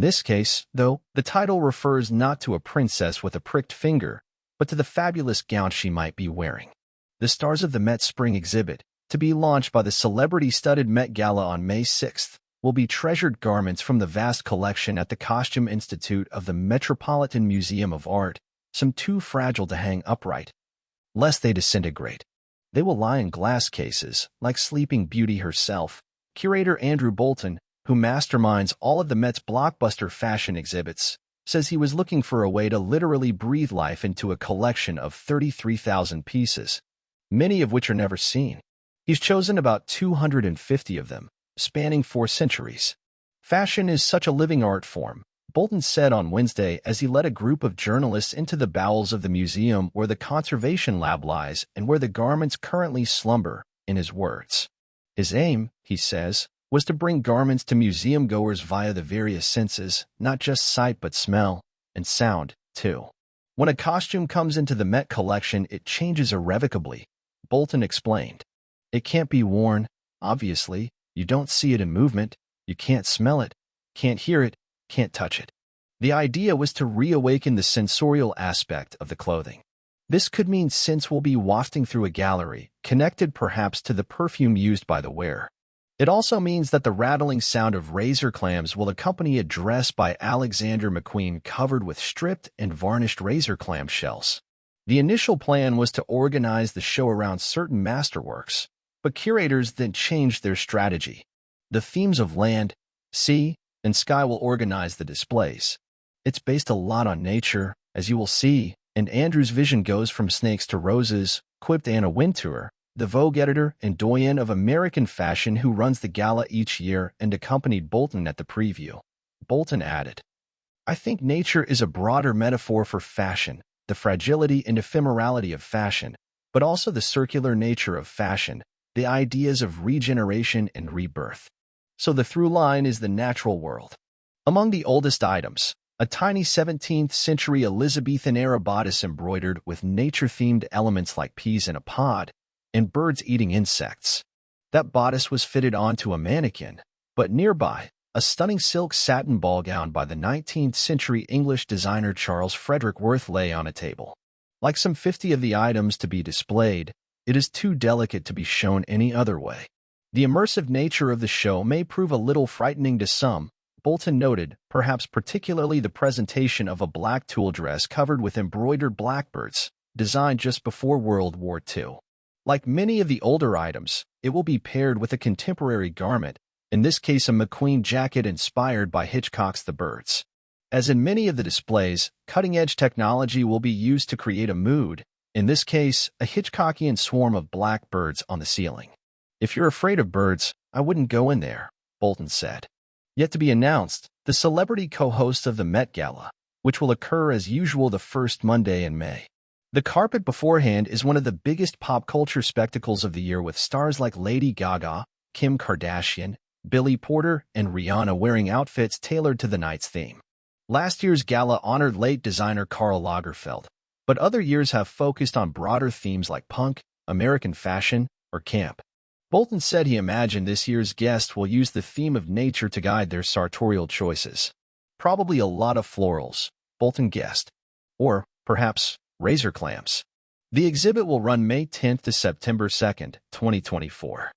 In this case, though, the title refers not to a princess with a pricked finger, but to the fabulous gown she might be wearing. The stars of the Met Spring exhibit, to be launched by the celebrity-studded Met Gala on May 6th, will be treasured garments from the vast collection at the Costume Institute of the Metropolitan Museum of Art, some too fragile to hang upright, lest they disintegrate. They will lie in glass cases, like Sleeping Beauty herself. Curator Andrew Bolton, who masterminds all of the Met's blockbuster fashion exhibits, says he was looking for a way to literally breathe life into a collection of 33,000 pieces, many of which are never seen. He's chosen about 250 of them, spanning 4 centuries. Fashion is such a living art form, Bolton said on Wednesday as he led a group of journalists into the bowels of the museum where the conservation lab lies and where the garments currently slumber, in his words. His aim, he says, was to bring garments to museum-goers via the various senses, not just sight but smell, and sound, too. When a costume comes into the Met collection, it changes irrevocably, Bolton explained. It can't be worn, obviously. You don't see it in movement, you can't smell it, can't hear it, can't touch it. The idea was to reawaken the sensorial aspect of the clothing. This could mean scents will be wafting through a gallery, connected perhaps to the perfume used by the wearer. It also means that the rattling sound of razor clams will accompany a dress by Alexander McQueen covered with stripped and varnished razor clam shells. The initial plan was to organize the show around certain masterworks, but curators then changed their strategy. The themes of land, sea, and sky will organize the displays. It's based a lot on nature, as you will see, and Andrew's vision goes from snakes to roses, quipped Anna Wintour, the Vogue editor and doyen of American fashion who runs the gala each year and accompanied Bolton at the preview. Bolton added, "I think nature is a broader metaphor for fashion, the fragility and ephemerality of fashion, but also the circular nature of fashion, the ideas of regeneration and rebirth. So the through line is the natural world." Among the oldest items, a tiny 17th century Elizabethan-era bodice embroidered with nature-themed elements like peas in a pod and birds eating insects. That bodice was fitted onto a mannequin, but nearby, a stunning silk satin ball gown by the 19th century English designer Charles Frederick Worth lay on a table. Like some 50 of the items to be displayed, it is too delicate to be shown any other way. The immersive nature of the show may prove a little frightening to some, Bolton noted, perhaps particularly the presentation of a black tulle dress covered with embroidered blackbirds, designed just before World War II. Like many of the older items, it will be paired with a contemporary garment, in this case a McQueen jacket inspired by Hitchcock's The Birds. As in many of the displays, cutting-edge technology will be used to create a mood, in this case, a Hitchcockian swarm of blackbirds on the ceiling. "If you're afraid of birds, I wouldn't go in there," Bolton said. Yet to be announced, the celebrity co-host of the Met Gala, which will occur as usual the first Monday in May. The carpet beforehand is one of the biggest pop culture spectacles of the year, with stars like Lady Gaga, Kim Kardashian, Billy Porter, and Rihanna wearing outfits tailored to the night's theme. Last year's gala honored late designer Karl Lagerfeld, but other years have focused on broader themes like punk, American fashion, or camp. Bolton said he imagined this year's guests will use the theme of nature to guide their sartorial choices. Probably a lot of florals, Bolton guessed. Or, perhaps, razor clams. The exhibit will run May 10th to September 2nd, 2024.